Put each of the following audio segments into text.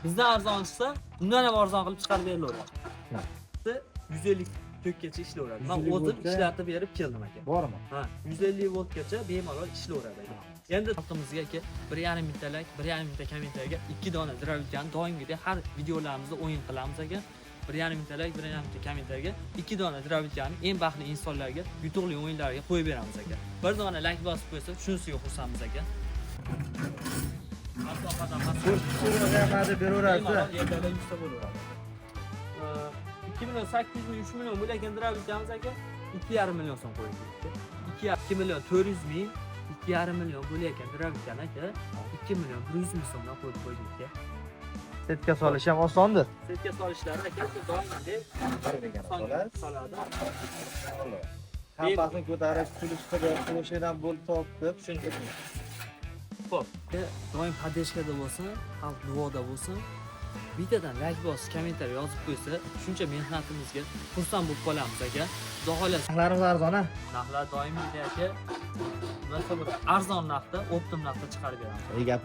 Bizdan arzonchisi undan ham arzon qilib chiqarib berilaveradi. 150 tokkacha ishlayveradi. Men 150 o'zim voltga ishlatib berib keldim aka. Bormi? Ha, 150 voltgacha bemalol ishlayveradi aka. Endi xalqimizga aka 1,5 mingtalik, 1,5 mingta kommentariyaga 2 dona dravitgani doimgidek har videolarimizda o'yin qilamiz aka. 1,5 mingtalik, 1,5 mingta kommentariyaga 2 dona dravitgani eng baxtli insonlarga yutuqli o'yinlarga qo'yib beramiz aka. Bir dona like bosib qo'ysa, shunisiga xursandmiz aka. Masofadan So'raganda beraverasiz. yerda yuzta bo'laveradi. 2 million 800 ming 3 million bo'lgan dravitgamiz aka 2,5 million so'm qo'ydik. 2 million 400 ming 2,5 million bo'layotgan dravitgan aka 2 million 100 ming so'mdan qo'yib qo'ydik aka. Setka solish ham osondir. Setka solishlari aka doimgidek soladi. Hampasini ko'tarib, kulishtirib, qo'shidan bo'lib topib, Shunday. Xo'p, doim podeshkada bo'lsin, xalq duoda bo'lsin. Bittadan like bosib, kommentariy yozib qo'ysa, shuncha mehnatimizga xursand bo'lib qolamiz aka. Xudo xolasa. narxlarimiz arzon-a? Narxlar doimiydek aka. Masalan, arzon narxda, optim narxda chiqarib beramiz. Gap.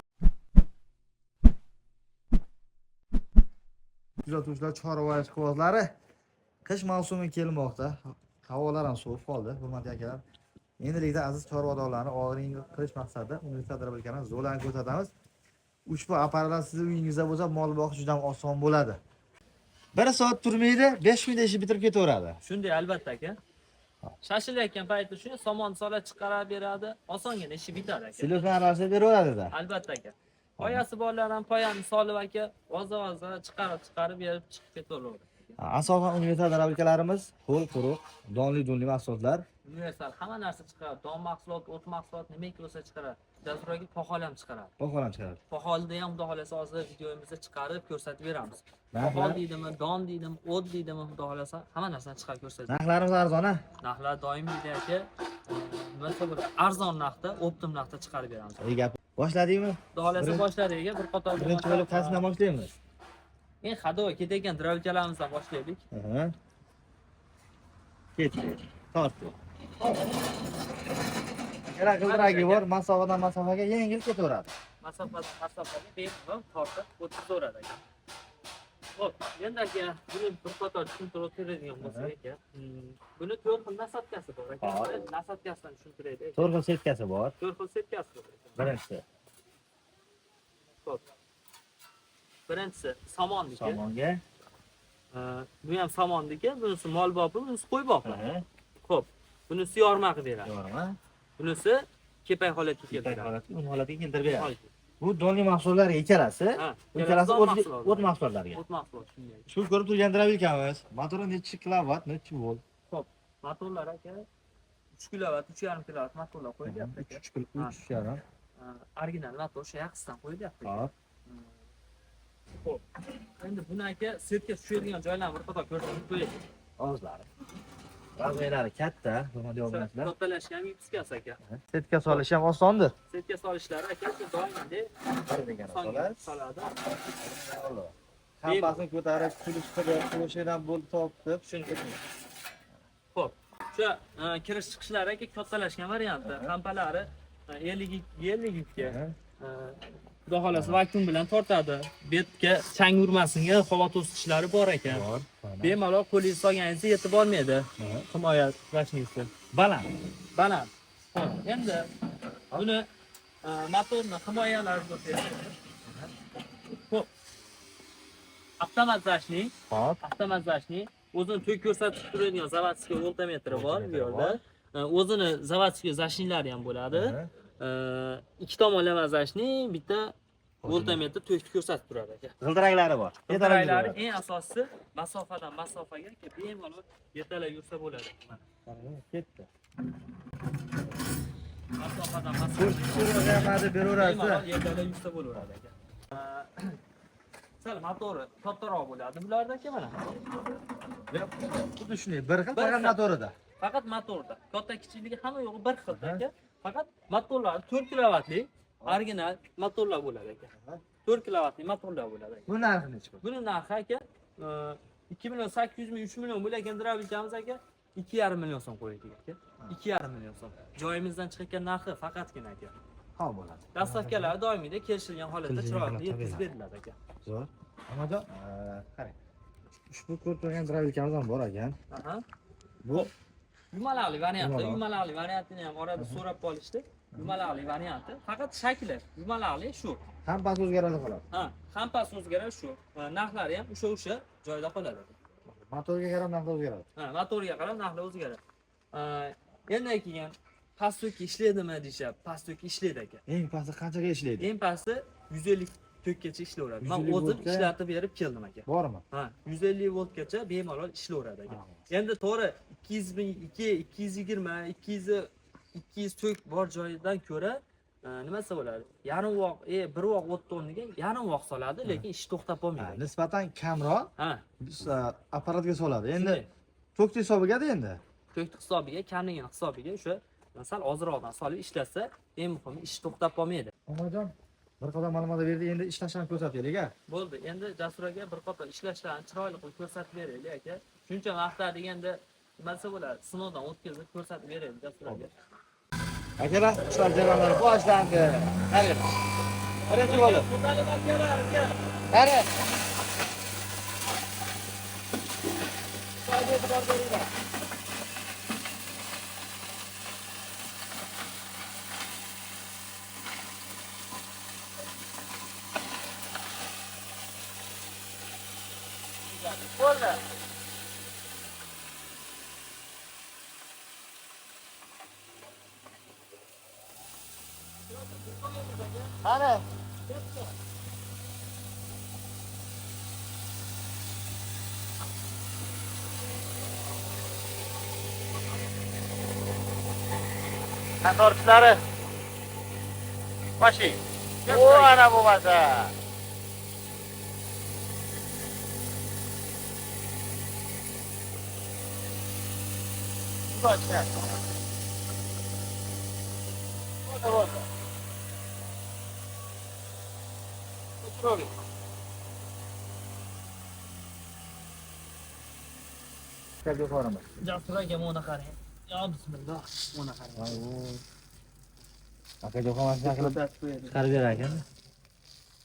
Kuzatuvchilar, chorva ishqibozlari qish mavsumi kelmoqda. Havolar ham sovib qoldi, hurmatli akalar. Endilikda aziz chorvadorlarni og'iringi qilish maqsadida universitet dravitgani zo'rlarni ko'rsatamiz. Ushbu apparatlar sizning uyingizda bo'lsa, mol boqish juda ham oson bo'ladi. 1 soat turmaydi, 5 minutda ishni bitirib ketaveradi. Shunday albatta aka. Shashilayotgan paytda shuni somon solib chiqarib beradi, osongina ishi bitadi aka. Silosdan aralashtirib beraveradi-da. Albatta aka. Poyasi borlar ham poyani solib aka, oz-oz chiqarib berib chiqib ketaveradi. Asosan universitet dravitkalarimiz ho'l quruq, donli mahsulotlar. Universal hamma narsa chiqaradi. Don mahsulot, o't mahsulot nimaki bo'lsa chiqaradi. Dasturga poxol ham chiqaradi. Poxol ham chiqaradi. Poxolda ham xudo xolasa hozir videomizda chiqarib ko'rsatib beramiz. Narxlar- Poxol deydimi, don deydimi, o't deydimi, xudo xolasa hamma narsani chiqarib ko'rsatamiz. Narxlarimiz arzon-a? Narxlar doimiydek aka, masalan, arzon narxda, optim narxda chiqarib beramiz. Gap. Boshladingmi? Xudo xolasa boshladik aka, bir qator Birinchi bo'lib qaysidan boshlaymiz? Eng hadoga ketayotgan dravitchalarimizdan boshlaydik. Ketdi. Tortdi. Kerak g'ildiragi bor, masofadan masofaga yengil ketaveradi. Masofaga bemalol tortib o'tkazaveradi aka. Xo'p, endi aka, buni bir qator tushuntirib o'tiradigan bo'lsak aka, buni 4 xil nasotkasi bor aka. Nasotkasidan tushuntiraylik. 4 xil setkasi bor. 4 xil setkasi bor. Birinchisi Xo'p. Birinchisi somonniki. somonga. Bu ham somonniki, bunisi mol bobi, bunisi qo'y bobi. Xo'p, bunisi yorma qilib beradi. Yorma. Bunisi kepay holatga Keltirib keltiradi. holatiga, uni holatiga keltirib beradi. Bu donli mahsulotlar ikkalasi. Ha, Ikkalasi don o't mahsulotlariga. O't mahsulot shunday. Shu ko'rib turgan dravitamiz. Motori necha kilovat, necha volt? Xo'p, motorlar aka 3 kilovat, 3,5 kilovat motorlar qo'yilyapti aka. 3,5. Original motor o'sha yaxshisidan qo'yilyapti. Hop. Xo'p. Endi buni aka setga tushadigan joylarni bir qator ko'rsatib qo'yaylik. Og'izlari. Razmerlari katta, buni deyapsizlar. Kattalashgan ham ipskasi aka. Setka solish ham osondir. Setga solishlari aka doimgidek soladi. Hampasini ko'tarib, kulishtirib, qo'shidan bo'lib topib, Shunday. Xo'p, o'sha kirish chiqishlari aka kattalashgan varianti. Hampalari 50 ga Xudo xolasa vakuum bilan tortadi. Betga chang urmasinga havo to'sqichlari bor ekan. bor. Bemalol qo'lingiz solganingizda yetib olmaydi. Himoya rasmiysi. Baland. Xo'p, endi buni motorni himoyalari ko'rsatadi. Xo'p. Avtomatzashning o'zini to'y ko'rsatib turadigan zavodskiy voltmetri bor bu yerda. O'zini zavodskiy zashnilari ham bo'ladi. Ikki tomonlama zashning, bitta voltmetr to'yni ko'rsatib turadi aka. G'ildiraklari bor. G'ildiraklari eng asosiysi masofadan masofaga bemalol yetalab yursa bo'ladi. Ketdi. Masofadan masofaga So'raganda beraverasiz. bemalol yetalab yursa bo'laveradi aka. Sal motori kattaroq bo'ladi bularda aka mana. Xuddi shunday bir xil faqat motorida. Faqat motorda. Katta kichikligi hamma yo'g'i bir xil aka. Faqat motorlar 4 kilovatlik original motorlar bo'ladi aka. 4 kilovatlik motorlar bo'ladi aka. Bu narxi necha? Buni narxi aka 2 million 800 ming 3 million bo'lgan dravitamiz aka 2,5 million so'm qo'ydik aka. 2,5 million so'm. Joyimizdan chiqayotgan narxi faqatgina aka. Xo'p bo'ladi. Dastavkalar doimiyda kelishilgan holatda Kelishilgan chiroyli holatda yetkazib beriladi. beriladi aka. Zo'r. Onajon, qarang. Ushbu ko'rib turgan dravilkamiz ham bor ekan. Aha. Bu Yumalaqli varianti, Yumaloq. yumalaqli variantini ham orada so'rab qolishdi. Yumalaqli varianti. Faqat shakli yumalaqli shu. hampasi o'zgaradi xolos. Ha, hampasi o'zgaradi shu. Narxlari ham o'sha joyda qoladi. Motorga qarab narxi o'zgaradi. Ha, motoriga qarab narxlar o'zgaradi. Endi keyin pastoki ishlaydimi deyshap, pastoki ishlaydi aka. Eng pasti qanchaga ishlaydi? Eng pasti 150 tokkacha ishlayveradi. Men 150 o'zim voltga- ishlatib berib keldim aka. Bormi? Ha, 150 voltgacha bemalol ishlayveradi aka. Endi to'g'ri 200 220, 200 tok bor joyidan ko'ra nima desa bo'ladi? Yarim voq, bir voq o'tni o'rniga yarim voq soladi, lekin ish to'xtab qolmaydi. Nisbatan kamroq Ha, apparatga soladi. Endi shunday. tokni hisobiga-da endi. To'kni hisobiga, kamligini hisobiga o'sha sal ozroqdan solib ishlatsa, eng muhimi ish to'xtab qolmaydi. Onajon, bir qator ma'lumot berdi, endi ishlashni ko'rsataylik a. Bo'ldi. Endi Jasur aka bir qator ishlashlarini chiroyli qilib ko'rsatib beraylik aka. Shuncha vaqtda deganda nima desa bo'ladi? Sinovdan o'tkazib ko'rsatib beraylik Jasur aka. Akalar, ishlar jarayonlari boshlandi. Qani. Birinchi bo'lib. Qani. Bo'ldi. Qani. Motorchilari. Mashina. O ana bo'lmasa. Boshqa. Bo'ldi. O'chirovi. Kaga qoraman. Jasur aka mana qarang. Yo bismillah, mana qarang. Akaga qo'masdan qilib Ko'rsatib qo'yadi. chiqarib berar ekan.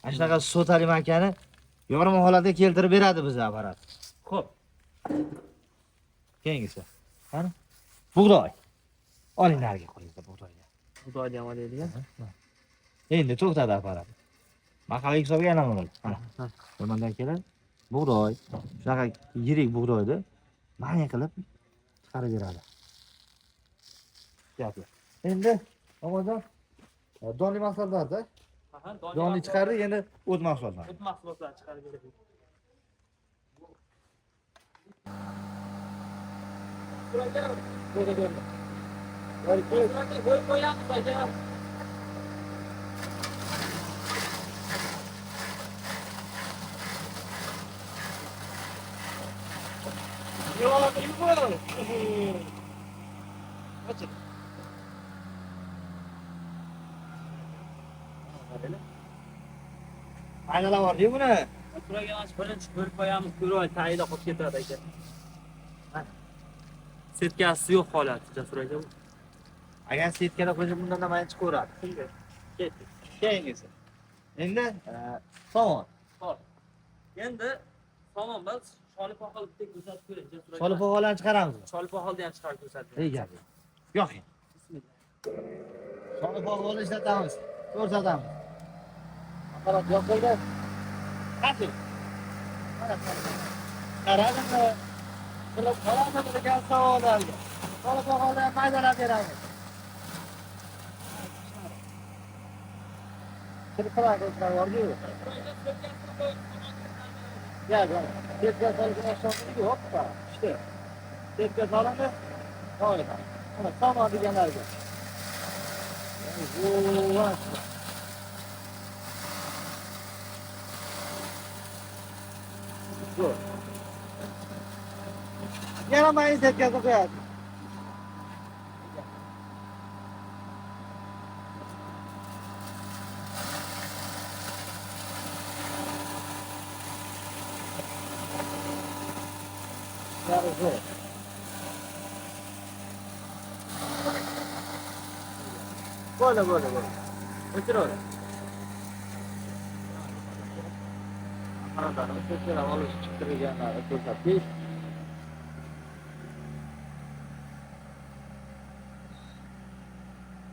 Ana shunaqa sotali makani yorma holatga keltirib beradi bizga apparat. Xo'p. Keyingisi. Qani? Bug'doy. Oling nariga qo'yinglar bug'doyga. Xudoga ham olaylik. Endi to'xtadi apparat. Mahalla hisobiga aylanadi. Mana. Bundan keladi. Bug'doy. Shunaqa yirik bug'doyni manya qilib chiqarib beradi. Gaplar. Endi omojon donli mahsulotlarda Aha, donli chiqardik, endi o't mahsulotlar. O't mahsulotlarini chiqarib beradi. Qo'yib qo'yamiz aka. Aynalar bor-ku buni. Turaga mana birinchi ko'rib qo'yamiz, ko'roy tayida qolib ketadi aka. Setkasi yo'q holati Jasur aka. Agar setkada qo'ysa bundan ham ancha ko'radi. Ketdi. Keyingisi. Endi somon. Hop. Endi somon biz sholipoq qilib bitta ko'rsatib ko'raylik Jasur aka. Solib ho'g'alarni chiqaramiz. Sholipoq holda ham chiqarib ko'rsatib. Ey gap. Yo'q. Solib ho'g'alarni ishlatamiz. Ko'rsatamiz. Apparat yo'q bo'ldi. Qani? Qaradimmi? Qilib qoladimi degan savollarga. Solib ho'g'alarni maydalab beramiz. Kirpiraq o'tlar bor-ku. Ya, setka solgan aşağıda yo'q da. İşte. Setka solindi. Qo'ydi. Mana somon deganlarga. Voy. Zo'r. Yana mayli setkasi qo'yadi. Yana zo'r. Bo'ldi. O'chiraver. Apparatlarni o'chirib olish chiqtirganlarni ko'rsatish.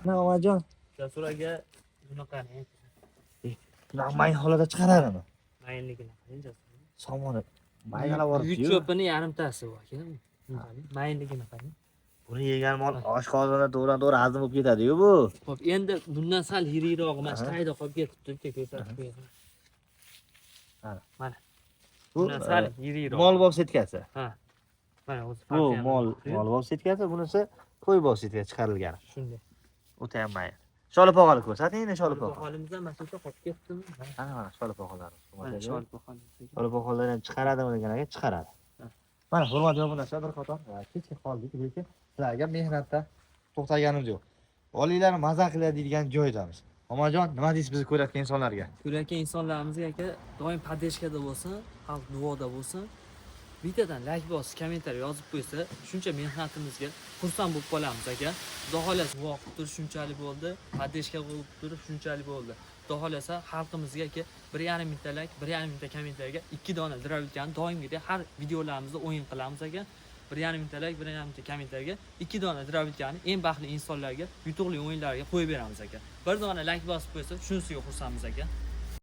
Omajon, Jasur aka bunaqani. bunaqa may holida chiqaradimi? Mayinligini qarang Jasur. Somoni mayg'alab Yuk boribdi-yu. cho'pini yarimtasi bor aka. Mayinligini qarang. Buni yegan mol oshqozonda to'g'ridan-to'g'ri hazm bo'lib ketadi-yu bu. Xo'p, endi bundan sal yirikroq emas, Aha. tayda qolib ketibdi, uka ko'rsatib qo'yaman. Mana. Mana. Bu Bundan sal yirikroq. mol setkasi. Ha. Mana o'zi Bu mol setkasi, bunisi qo'y setkasi chiqarilgan. Shunday. O'ta ham may. Sholipog'ini ko'rsating, endi sholipog'. Holimizdan mana shu qolib ketdimi? Mana sholipog'lar. Mana sholpoqlar. Sholipog'lar ham chiqaradimi degan aka, chiqaradi. Ha. Mana hurmatli obunachilar, bir qator kechga qoldik, lekin sizlarga mehnatda to'xtaganimiz yo'q. Olinglar maza qiladigan joydamiz. Omajon, nima deysiz bizni ko'rayotgan insonlarga? Ko'rayotgan insonlarimizga aka doim podдержкада bo'lsin, xalq duoda bo'lsin. Bittadan like bosib, kommentariy yozib qo'ysa, shuncha mehnatimizga xursand bo'lib qolamiz aka. Xudo xolasa vaqt turish shunchalik bo'ldi, podдержка bo'lib turib shunchalik bo'ldi. Xudo xolasa xalqimizga aka 1,5 mingta like, 1,5 mingta kommentariyaga 2 dona zdravlikani doimgidek har videolarimizda o'yin qilamiz aka. 1,5 mingta like, 1,5 mingta kommentariyaga 2 dona zdravlikani eng baxtli insonlarga yutuqli o'yinlarga qo'yib beramiz aka. Bir dona like bosib qo'ysa, shunisiga xursandmiz aka.